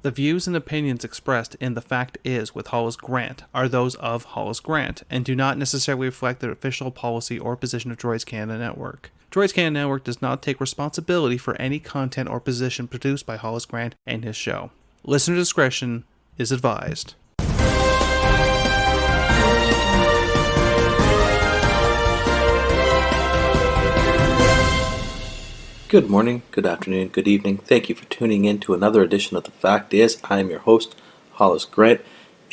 The views and opinions expressed in The Fact Is with Hollis Grant are those of Hollis Grant and do not necessarily reflect the official policy or position of Droids Canada Network. Droids Canada Network does not take responsibility for any content or position produced by Hollis Grant and his show. Listener discretion is advised. Good morning, good afternoon, good evening. Thank you for tuning in to another edition of The Fact Is. I am your host, Hollis Grant,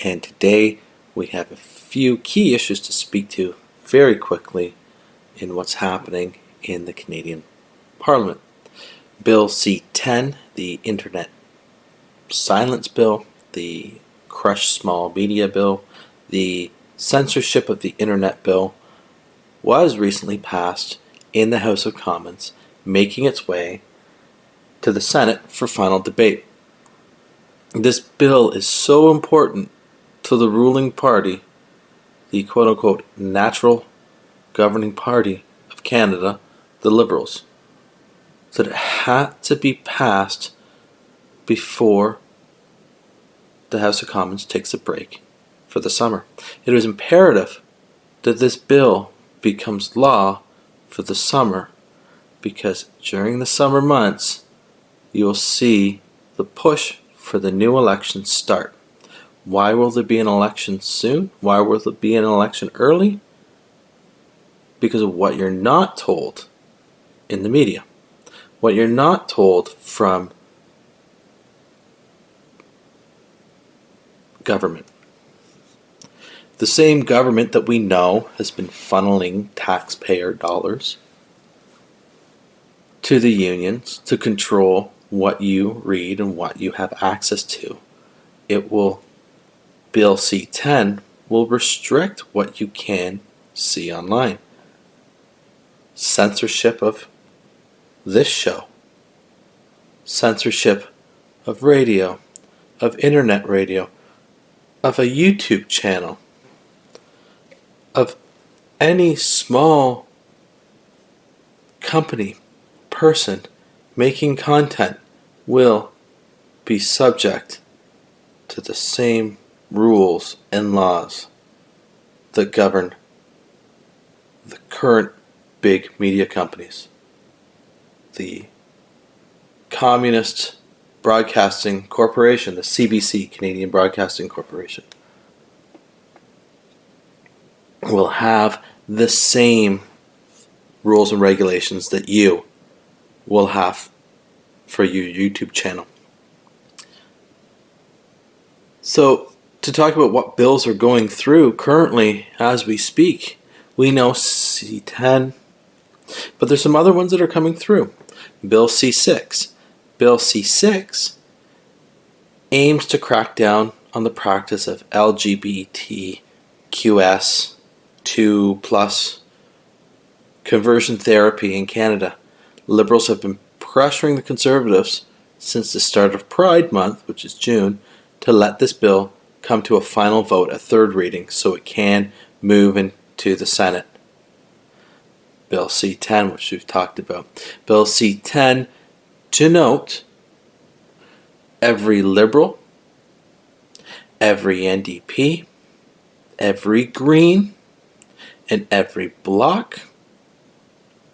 and today we have a few key issues to speak to very quickly in what's happening in the Canadian Parliament. Bill C-10, the Internet Silence Bill, the Crush Small Media Bill, the Censorship of the Internet Bill, was recently passed in the House of Commons, making its way to the Senate for final debate. This bill is so important to the ruling party, the quote-unquote natural governing party of Canada, the Liberals, that it had to be passed before the House of Commons takes a break for the summer. It is imperative that this bill becomes law for the summer, because during the summer months, you will see the push for the new election start. Why will there be an election soon? Why will there be an election early? Because of what you're not told in the media. What you're not told from government. The same government that we know has been funneling taxpayer dollars to the unions to control what you read and what you have access to. Bill C-10 will restrict what you can see online. Censorship of this show. Censorship of radio, of internet radio, of a YouTube channel, of any small company, person making content will be subject to the same rules and laws that govern the current big media companies. The Communist Broadcasting Corporation, the CBC, Canadian Broadcasting Corporation, will have the same rules and regulations that you will have for your YouTube channel. So, to talk about what bills are going through currently as we speak, we know C-10, but there's some other ones that are coming through. Bill C-6. Bill C-6 aims to crack down on the practice of LGBTQS2+ conversion therapy in Canada. Liberals have been pressuring the Conservatives since the start of Pride Month, which is June, to let this bill come to a final vote at third reading so it can move into the Senate. Bill C-10, which we've talked about. Bill C-10, to note, every Liberal, every NDP, every Green, and every Bloc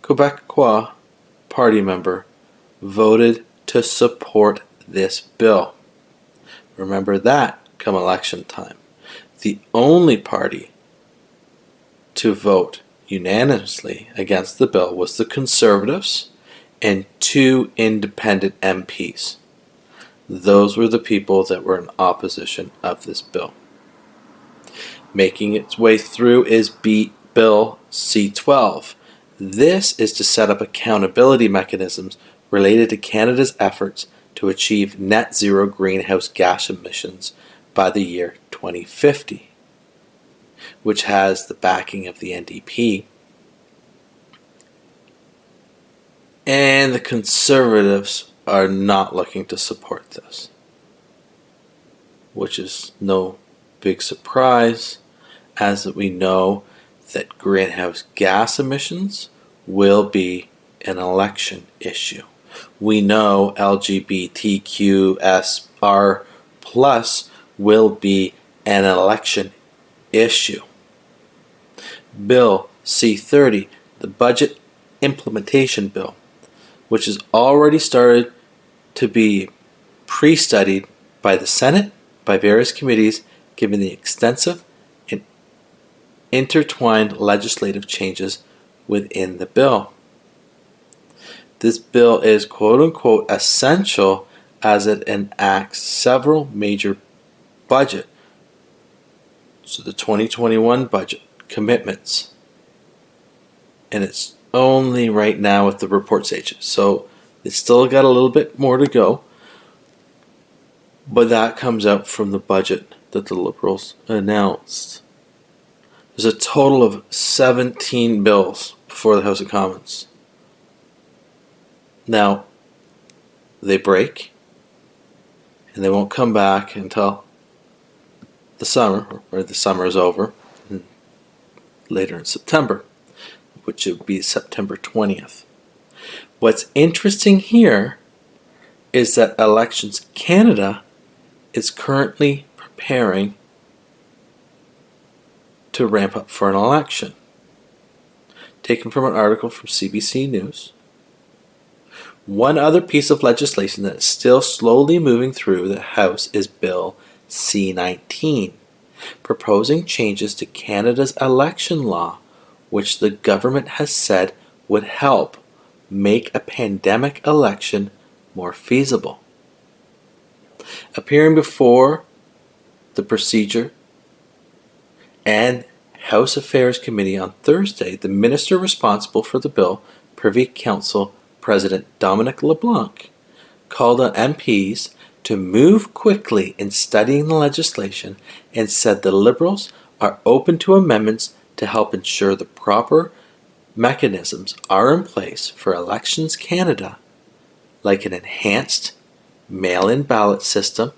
Quebecois party member voted to support this bill. Remember that come election time. The only party to vote unanimously against the bill was the Conservatives and 2 independent MPs. Those were the people that were in opposition of this bill. Making its way through is Bill C-12. This is to set up accountability mechanisms related to Canada's efforts to achieve net zero greenhouse gas emissions by the year 2050, which has the backing of the NDP. And the Conservatives are not looking to support this, which is no big surprise, as we know that greenhouse gas emissions will be an election issue. We know LGBTQS R plus will be an election issue. Bill C-30, the Budget Implementation Bill, which has already started to be pre-studied by the Senate, by various committees, given the extensive and intertwined legislative changes within the bill. This bill is quote-unquote essential as it enacts several major budget, so the 2021 budget commitments, and it's only right now at the report stage, so it's still got a little bit more to go, but that comes out from the budget that the Liberals announced. There's a total of 17 bills before the House of Commons. Now, they break, and they won't come back until the summer, or the summer is over, and later in September, which would be September 20th. What's interesting here is that Elections Canada is currently preparing to ramp up for an election. Taken from an article from CBC News. One other piece of legislation that is still slowly moving through the House is Bill C-19, proposing changes to Canada's election law, which the government has said would help make a pandemic election more feasible. Appearing before the Procedure and House Affairs Committee on Thursday, the minister responsible for the bill, Privy Council President Dominic LeBlanc, called on MPs to move quickly in studying the legislation and said the Liberals are open to amendments to help ensure the proper mechanisms are in place for Elections Canada, like an enhanced mail-in ballot system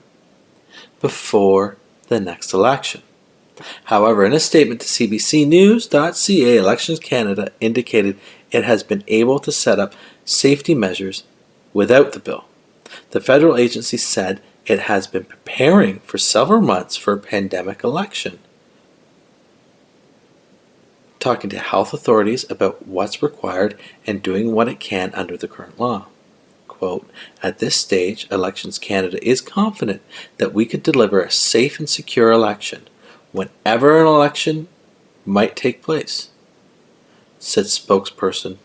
before the next election. However, in a statement to CBCNews.ca, Elections Canada indicated it has been able to set up safety measures without the bill. The federal agency said it has been preparing for several months for a pandemic election, talking to health authorities about what's required and doing what it can under the current law. Quote, at this stage, Elections Canada is confident that we could deliver a safe and secure election whenever an election might take place, said spokesperson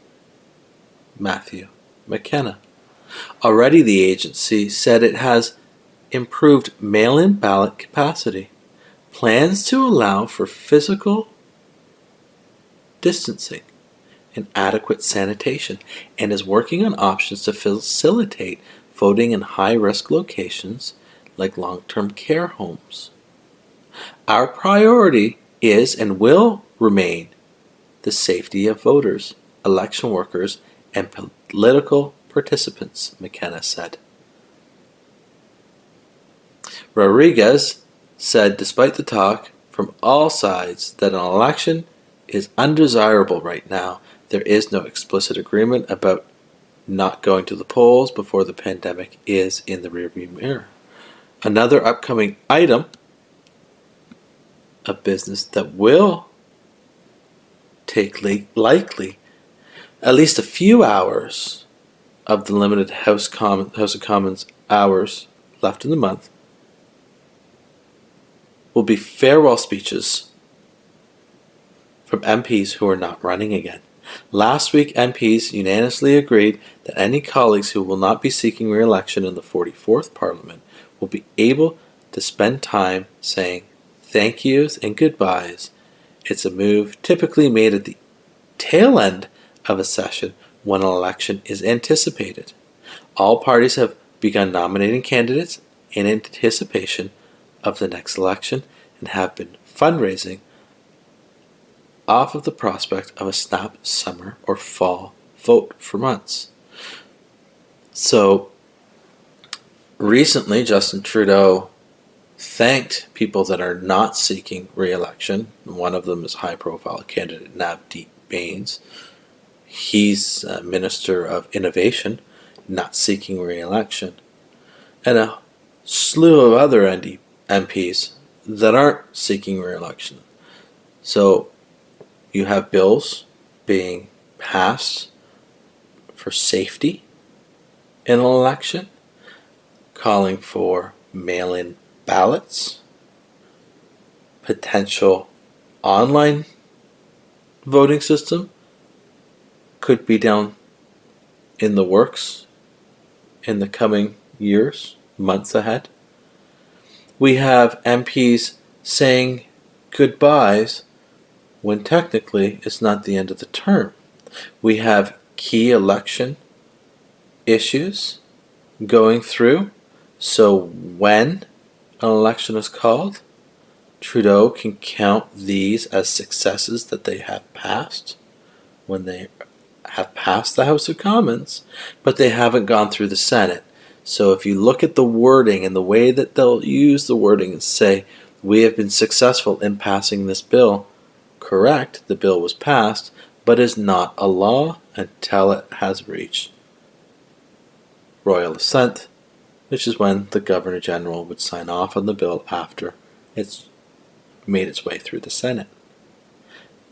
Matthew McKenna. Already the agency said it has improved mail-in ballot capacity, plans to allow for physical distancing and adequate sanitation, and is working on options to facilitate voting in high-risk locations like long-term care homes. Our priority is and will remain the safety of voters, election workers, and political participants, McKenna said. Rodriguez said despite the talk from all sides that an election is undesirable right now, there is no explicit agreement about not going to the polls before the pandemic is in the rearview mirror. Another upcoming item of business that will take likely at least a few hours of the limited House of Commons hours left in the month will be farewell speeches from MPs who are not running again. Last week, MPs unanimously agreed that any colleagues who will not be seeking re-election in the 44th Parliament will be able to spend time saying thank yous and goodbyes. It's a move typically made at the tail end of a session when an election is anticipated. All parties have begun nominating candidates in anticipation of the next election and have been fundraising off of the prospect of a snap summer or fall vote for months. So recently, Justin Trudeau thanked people that are not seeking re-election. One of them is high-profile candidate Navdeep Bains. He's Minister of Innovation, not seeking re-election. And a slew of other MPs that aren't seeking re-election. So you have bills being passed for safety in an election, calling for mail-in ballots, potential online voting system could be down in the works in the coming years, months ahead. We have MPs saying goodbyes when technically it's not the end of the term. We have key election issues going through, so when an election is called, Trudeau can count these as successes that they have passed when they have passed the House of Commons, but they haven't gone through the Senate. So if you look at the wording and the way that they'll use the wording and say, we have been successful in passing this bill, correct, the bill was passed, but is not a law until it has reached royal assent, which is when the Governor General would sign off on the bill after it's made its way through the Senate.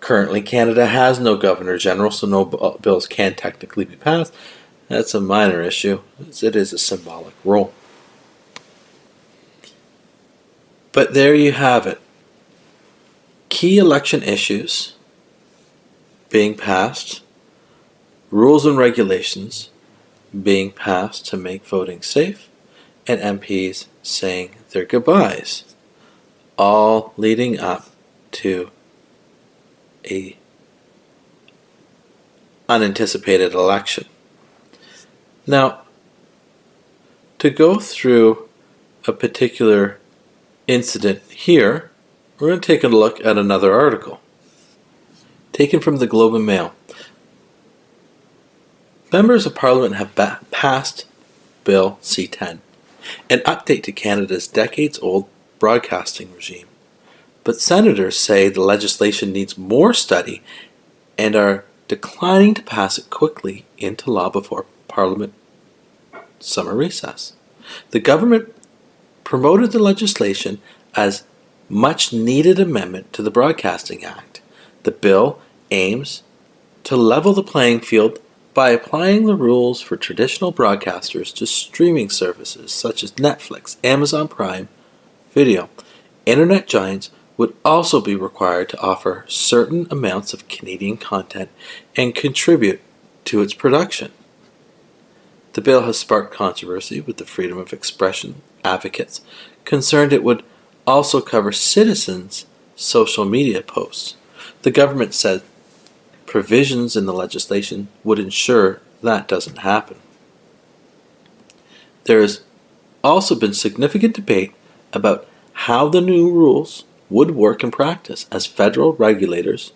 Currently, Canada has no Governor General, so no bills can technically be passed. That's a minor issue. It is a symbolic role. But there you have it. Key election issues being passed, rules and regulations being passed to make voting safe, and MPs saying their goodbyes, all leading up to a unanticipated election. Now, to go through a particular incident here, we're going to take a look at another article taken from the Globe and Mail. Members of Parliament have passed Bill C-10, an update to Canada's decades-old broadcasting regime. But senators say the legislation needs more study and are declining to pass it quickly into law before Parliament summer recess. The government promoted the legislation as much-needed amendment to the Broadcasting Act. The bill aims to level the playing field by applying the rules for traditional broadcasters to streaming services such as Netflix, Amazon Prime Video. Internet giants would also be required to offer certain amounts of Canadian content and contribute to its production. The bill has sparked controversy with the freedom of expression advocates, concerned it would also cover citizens' social media posts. The government said provisions in the legislation would ensure that doesn't happen. There has also been significant debate about how the new rules would work in practice as federal regulators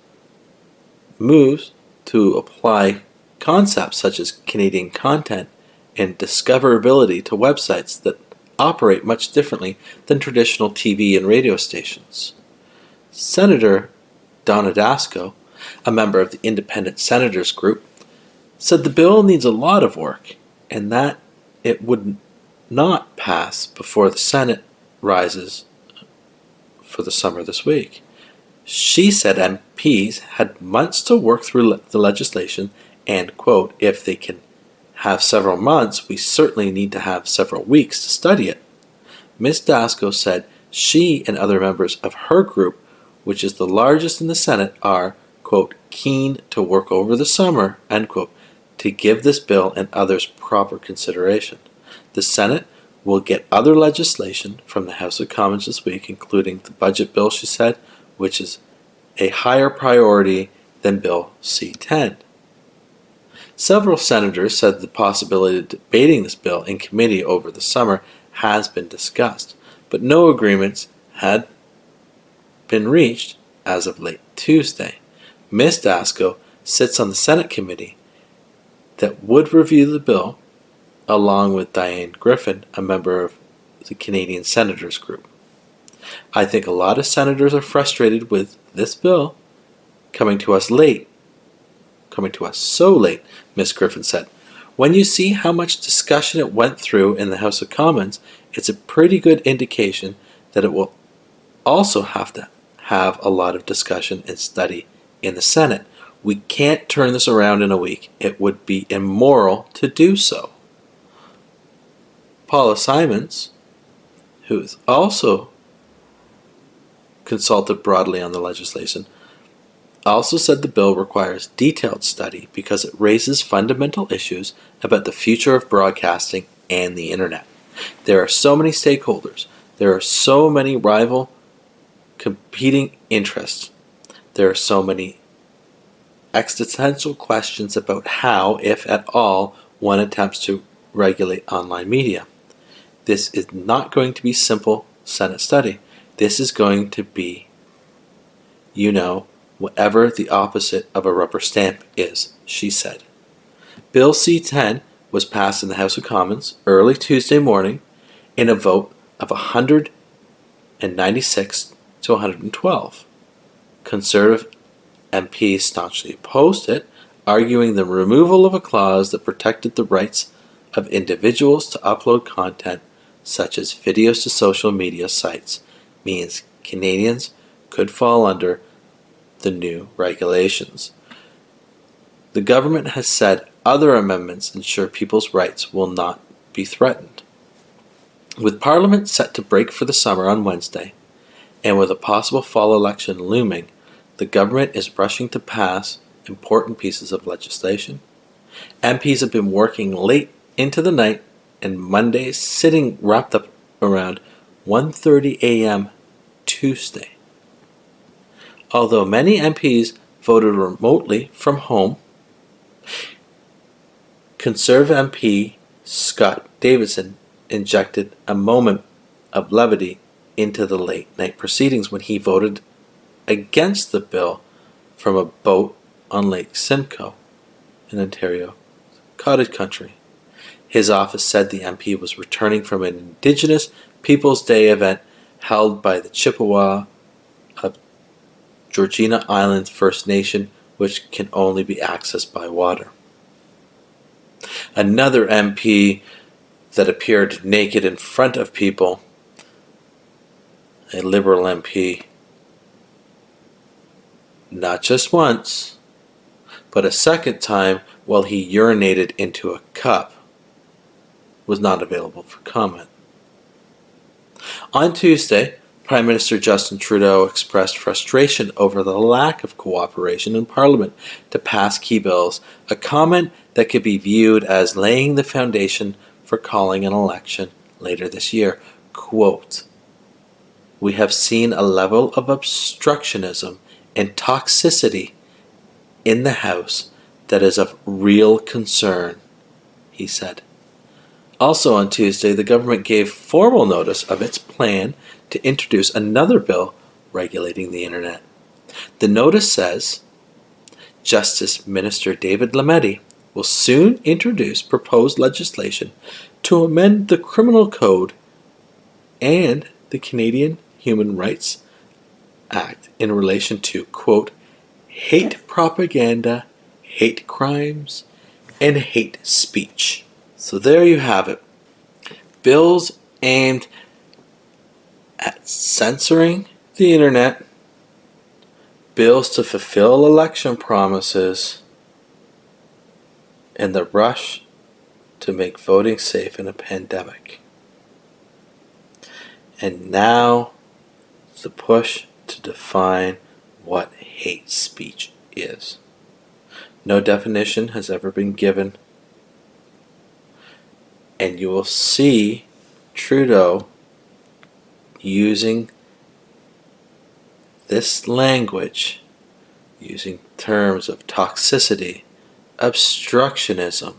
move to apply concepts such as Canadian content and discoverability to websites that operate much differently than traditional TV and radio stations. Senator Donna Dasko, a member of the Independent Senators Group, said the bill needs a lot of work and that it would not pass before the Senate rises for the summer this week. She said MPs had months to work through the legislation and, quote, if they can have several months, we certainly need to have several weeks to study it. Ms. Dasko said she and other members of her group, which is the largest in the Senate, are, quote, keen to work over the summer, end quote, to give this bill and others proper consideration. The Senate will get other legislation from the House of Commons this week, including the budget bill, she said, which is a higher priority than Bill C-10. Several senators said the possibility of debating this bill in committee over the summer has been discussed, but no agreements had been reached as of late Tuesday. Ms. Dasko sits on the Senate committee that would review the bill, along with Diane Griffin, a member of the Canadian Senators Group. I think a lot of senators are frustrated with this bill coming to us so late, Ms. Griffin said. When you see how much discussion it went through in the House of Commons, it's a pretty good indication that it will also have to have a lot of discussion and study in the Senate. We can't turn this around in a week. It would be immoral to do so. Paula Simons, who is also consulted broadly on the legislation, also said the bill requires detailed study because it raises fundamental issues about the future of broadcasting and the internet. There are so many stakeholders. There are so many rival competing interests. There are so many existential questions about how, if at all, one attempts to regulate online media. This is not going to be simple Senate study. This is going to be, whatever the opposite of a rubber stamp is, she said. Bill C-10 was passed in the House of Commons early Tuesday morning in a vote of 196 to 112. Conservative MPs staunchly opposed it, arguing the removal of a clause that protected the rights of individuals to upload content such as videos to social media sites means Canadians could fall under the new regulations. The government has said other amendments ensure people's rights will not be threatened. With Parliament set to break for the summer on Wednesday, and with a possible fall election looming, the government is rushing to pass important pieces of legislation. MPs have been working late into the night, and Monday's sitting wrapped up around 1:30 a.m. Tuesday. Although many MPs voted remotely from home, Conservative MP Scott Davidson injected a moment of levity into the late-night proceedings when he voted against the bill from a boat on Lake Simcoe in Ontario, cottage country. His office said the MP was returning from an Indigenous Peoples Day event held by the Chippewa of Georgina Island First Nation, which can only be accessed by water. Another MP that appeared naked in front of people, a Liberal MP, not just once, but a second time while he urinated into a cup, was not available for comment. On Tuesday, Prime Minister Justin Trudeau expressed frustration over the lack of cooperation in Parliament to pass key bills, a comment that could be viewed as laying the foundation for calling an election later this year. Quote, "We have seen a level of obstructionism and toxicity in the House that is of real concern," he said. Also on Tuesday, the government gave formal notice of its plan to introduce another bill regulating the internet. The notice says Justice Minister David Lametti will soon introduce proposed legislation to amend the Criminal Code and the Canadian Human Rights Act in relation to, quote, hate propaganda, hate crimes, and hate speech. So there you have it. Bills aimed at censoring the internet, bills to fulfill election promises, and the rush to make voting safe in a pandemic. And now the push to define what hate speech is. No definition has ever been given, and you will see Trudeau using this language, using terms of toxicity, obstructionism,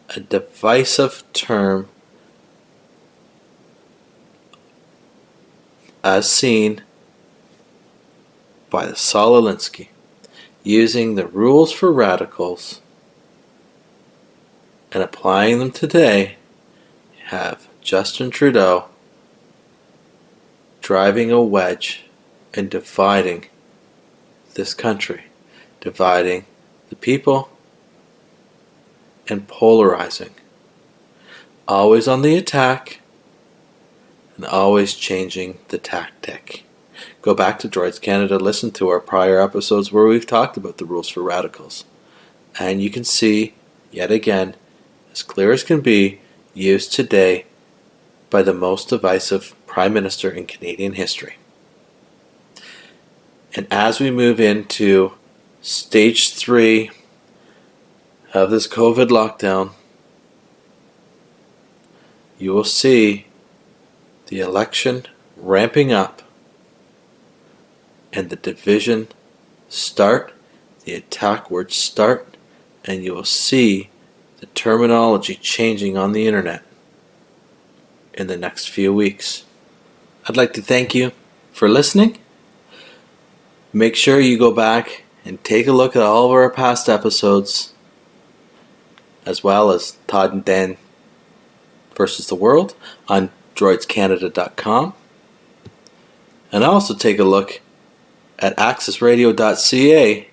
a divisive term as seen by the Saul Alinsky, using the rules for radicals and applying them today. Have Justin Trudeau driving a wedge and dividing this country, dividing the people and polarizing. Always on the attack and always changing the tactic. Go back to Droids Canada, listen to our prior episodes where we've talked about the rules for radicals. And you can see, yet again, as clear as can be, used today by the most divisive Prime Minister in Canadian history. And as we move into stage 3 of this COVID lockdown, you will see the election ramping up and the division start, the attack words start, and you will see the terminology changing on the internet in the next few weeks. I'd like to thank you for listening. Make sure you go back and take a look at all of our past episodes, as well as Todd and Dan versus the World on droidscanada.com. And also take a look at accessradio.ca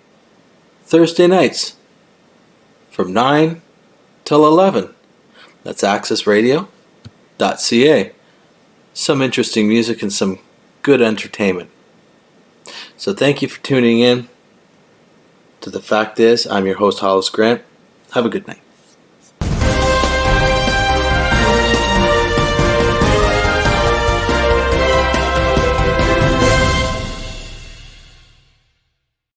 Thursday nights from 9 till 11. That's accessradio.ca. Some interesting music and some good entertainment. So thank you for tuning in to The Fact Is. I'm your host, Hollis Grant. Have a good night.